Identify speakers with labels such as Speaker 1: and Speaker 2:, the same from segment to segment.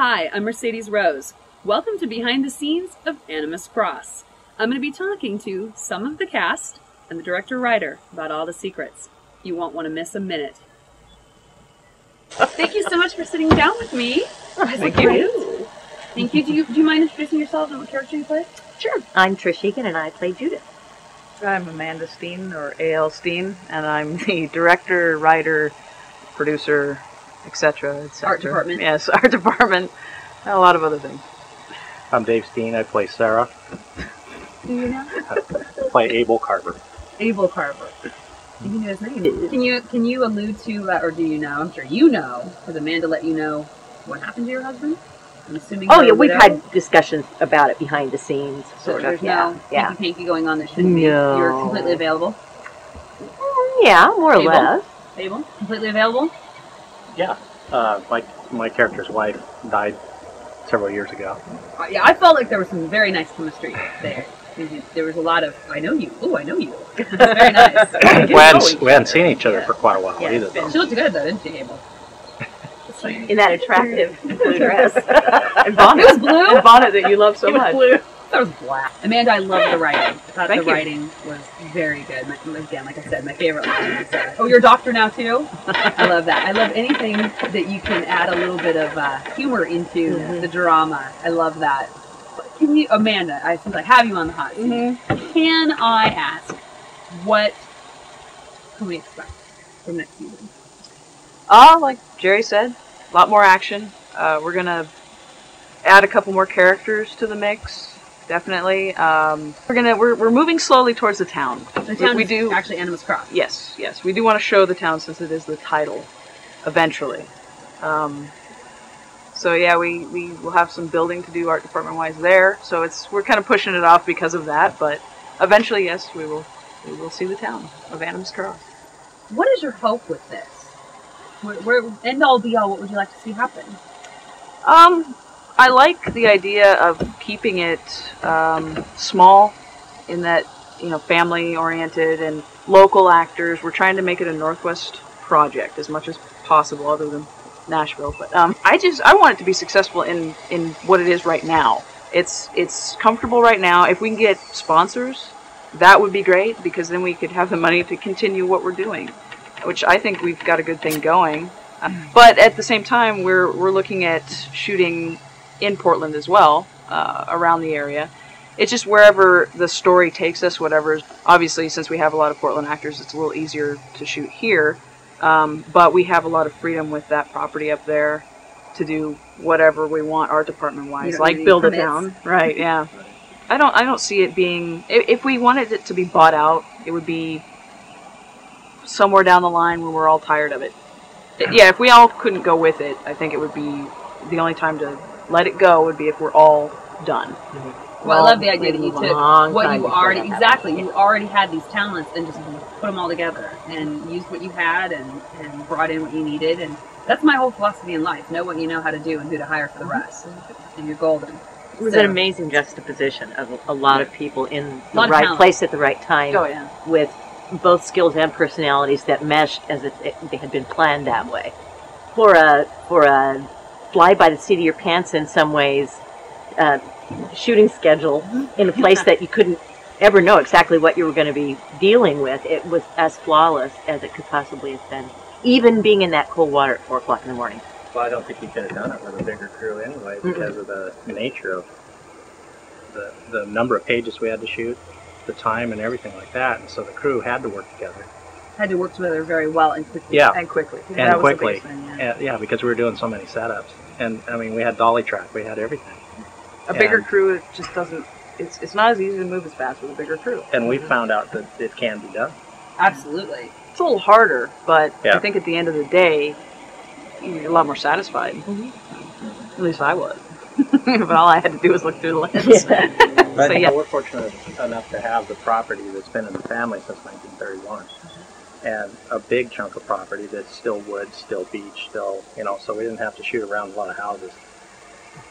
Speaker 1: Hi, I'm Mercedes Rose. Welcome to Behind the Scenes of Animus Cross. I'm going to be talking to some of the cast and the director-writer about all the secrets. You won't want to miss a minute. Thank you so much for sitting down with me.
Speaker 2: Thank you.
Speaker 1: Thank you. Do you mind introducing yourself and what character you play?
Speaker 2: Sure.
Speaker 3: I'm Trish Egan, and I play Judith.
Speaker 2: I'm Amanda Steen, or A.L. Steen, and I'm the director, writer, producer, etc.
Speaker 1: Art department.
Speaker 2: Yes, art department, and a lot of other things.
Speaker 4: I'm Dave Steen. I play Sarah.
Speaker 1: Do you know?
Speaker 4: I play Abel Carver.
Speaker 1: Abel Carver. You know his name. Can you allude to, or do you know? I'm sure you know. Has Amanda let you know what happened to your husband? I'm assuming.
Speaker 3: Oh yeah, we've had discussions about it behind the scenes, sort
Speaker 1: There's
Speaker 3: of. Yeah,
Speaker 1: no
Speaker 3: yeah.
Speaker 1: hanky going on that shouldn't be.
Speaker 3: No.
Speaker 1: You're completely available.
Speaker 3: Yeah, more or
Speaker 1: Abel?
Speaker 3: less.
Speaker 1: Abel, completely available.
Speaker 4: Yeah. My character's wife died several years ago.
Speaker 1: Yeah, I felt like there was some very nice chemistry there. There was a lot of, I know you. Oh, I know you. Very nice.
Speaker 4: We hadn't seen each other for quite a while either.
Speaker 1: She looked good though, didn't she, Abel?
Speaker 3: In that attractive blue dress.
Speaker 2: And bonnet.
Speaker 1: It was blue?
Speaker 2: And bonnet that you love so much.
Speaker 1: Blue. That was black. Amanda, I love the writing. I thought
Speaker 2: Thank
Speaker 1: the
Speaker 2: you.
Speaker 1: writing was very good. Again, like I said, my favorite line is, oh, you're a doctor now too? I love that. I love anything that you can add a little bit of humor into the drama. I love that. Can you, Amanda, since I have you on the hot seat, can I ask, what can we expect from next season?
Speaker 2: Like Jerry said, a lot more action. We're going to add a couple more characters to the mix. Definitely. We're moving slowly towards the town.
Speaker 1: The town
Speaker 2: we
Speaker 1: is
Speaker 2: do
Speaker 1: actually Animus Cross.
Speaker 2: Yes. We do want to show the town since it is the title, eventually. So yeah, we will have some building to do art department wise there. So we're kind of pushing it off because of that, but eventually, yes, we will see the town of Animus Cross.
Speaker 1: What is your hope with this? Where end all be all, what would you like to see happen?
Speaker 2: I like the idea of keeping it small, in that, family oriented and local actors. We're trying to make it a Northwest project as much as possible, other than Nashville. But I want it to be successful in what it is right now. It's comfortable right now. If we can get sponsors, that would be great, because then we could have the money to continue what we're doing, which I think we've got a good thing going. But at the same time, we're looking at shooting in Portland as well, around the area. It's just wherever the story takes us, whatever. Obviously, since we have a lot of Portland actors, it's a little easier to shoot here. But we have a lot of freedom with that property up there to do whatever we want art department wise, like build a town. Right, yeah. I don't see it being, if we wanted it to be bought out, it would be somewhere down the line when we're all tired of it. Yeah, if we all couldn't go with it, I think it would be the only time to let it go would be if we're all done.
Speaker 1: Well, I love the idea that you took what you already, you already had these talents and just put them all together and used what you had and brought in what you needed. And that's my whole philosophy in life. Know what you know how to do and who to hire for the rest. And you're golden.
Speaker 3: It was an amazing juxtaposition of a lot of people in the right place at the right time, with both skills and personalities that meshed as if they had been planned that way. For a fly by the seat of your pants in some ways, shooting schedule in a place that you couldn't ever know exactly what you were going to be dealing with, it was as flawless as it could possibly have been, even being in that cold water at 4 o'clock in the morning.
Speaker 4: Well, I don't think you could have done it with a bigger crew anyway, because of the nature of the number of pages we had to shoot, the time and everything like that, and so the crew had to work together.
Speaker 1: Had to work together very well and quickly.
Speaker 4: Yeah.
Speaker 2: And quickly.
Speaker 4: And quickly. Yeah, because we were doing so many setups. And, I mean, we had dolly track, we had everything.
Speaker 2: A bigger crew, it just doesn't, it's not as easy to move as fast with a bigger crew.
Speaker 4: And we found out that it can be done.
Speaker 1: Absolutely.
Speaker 2: It's a little harder, but I think at the end of the day, you're a lot more satisfied. At least I was. But all I had to do was look through the lens.
Speaker 4: But we're fortunate enough to have the property that's been in the family since 1931. And a big chunk of property that's still woods, still beach, still, so we didn't have to shoot around a lot of houses.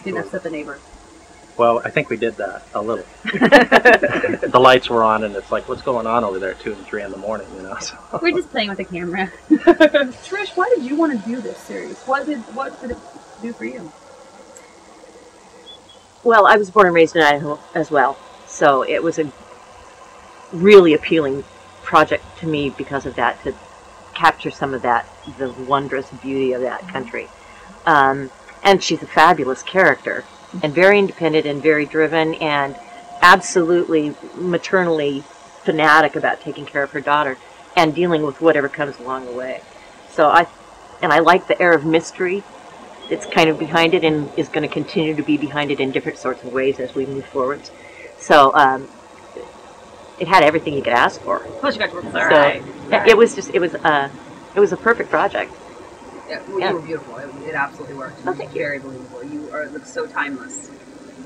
Speaker 1: Didn't upset the neighbors.
Speaker 4: Well, I think we did that a little. The lights were on, and it's like, what's going on over there at 2 and 3 in the morning, So.
Speaker 1: We're just playing with the camera. Trish, why did you want to do this series? What did it do for you?
Speaker 3: Well, I was born and raised in Idaho as well, so it was a really appealing project to me because of that, to capture some of that, the wondrous beauty of that country. And she's a fabulous character, and very independent and very driven, and absolutely maternally fanatic about taking care of her daughter and dealing with whatever comes along the way. So I like the air of mystery that's kind of behind it, and is going to continue to be behind it in different sorts of ways as we move forward. So it had everything you could ask for.
Speaker 1: Plus you got to work with
Speaker 3: So
Speaker 1: her.
Speaker 3: it was a perfect project.
Speaker 1: Yeah, well, you were beautiful. It absolutely worked.
Speaker 3: Oh, thank you.
Speaker 1: Very believable. You look so timeless.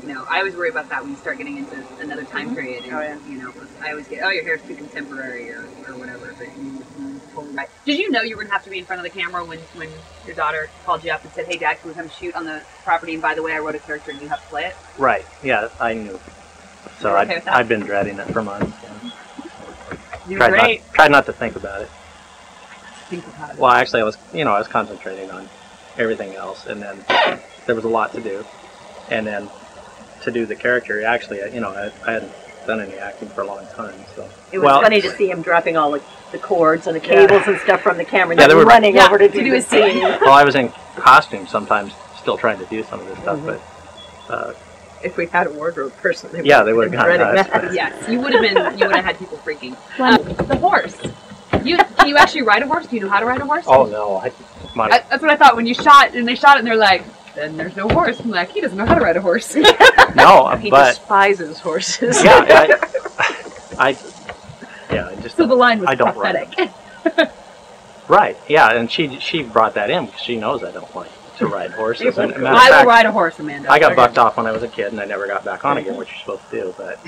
Speaker 1: You know, I always worry about that when you start getting into another time period. And, you know, I always get, your hair's too contemporary or whatever. But you totally right. Did you know you were going to have to be in front of the camera when your daughter called you up and said, "Hey, Dad, can we come shoot on the property? And by the way, I wrote a character and you have to play it"?
Speaker 4: Right. Yeah, I knew. So I've been dreading it for months. Yeah. Tried not to think about it. Well, actually, I was concentrating on everything else, and then there was a lot to do, and then to do the character, actually, I hadn't done any acting for a long time, so
Speaker 3: it was funny to see him dropping all the cords and the cables and stuff from the camera, and then running over to do a scene.
Speaker 4: Well, I was in costume sometimes, still trying to do some of this stuff, but
Speaker 3: if we had a wardrobe person, they
Speaker 4: would have gone nuts.
Speaker 1: Yes, you would have had people freaking. The horse. Can you actually ride a horse? Do you know how to ride a horse?
Speaker 4: Oh no,
Speaker 1: that's what I thought when you shot, and they shot it, and they're like, "Then there's no horse." I'm like, he doesn't know how to ride a horse.
Speaker 4: No,
Speaker 2: he despises horses.
Speaker 4: Yeah, I just.
Speaker 1: So the line was
Speaker 4: I don't
Speaker 1: prophetic.
Speaker 4: Right. Yeah, and she brought that in because she knows I don't like to ride horses. And
Speaker 1: I will ride a horse, Amanda.
Speaker 4: I got bucked off when I was a kid, and I never got back on again, which you're supposed to do. But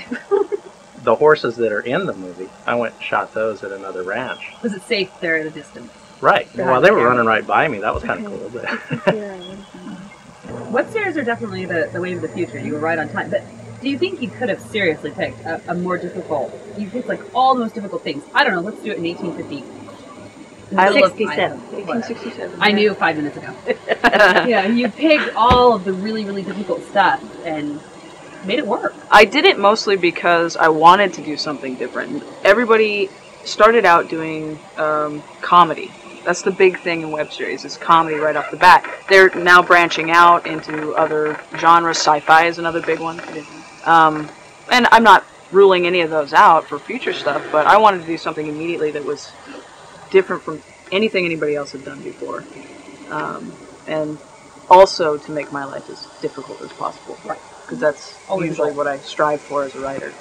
Speaker 4: the horses that are in the movie, I went and shot those at another ranch.
Speaker 1: Was it safe there at a distance?
Speaker 4: Right. Well, they were running right by me. That was kind of cool. But
Speaker 1: Webstairs are definitely the wave of the future. You were right on time. But do you think you could have seriously picked a more difficult? You picked like all the most difficult things. I don't know. Let's do it in 1850.
Speaker 3: 1867.
Speaker 1: I knew 5 minutes ago. Yeah, you picked all of the really, really difficult stuff and made it work.
Speaker 2: I did it mostly because I wanted to do something different. Everybody started out doing comedy. That's the big thing in web series, is comedy right off the bat. They're now branching out into other genres. Sci-fi is another big one. And I'm not ruling any of those out for future stuff, but I wanted to do something immediately that was different from anything anybody else had done before. And also to make my life as difficult as possible. Because that's usually what I strive for as a writer.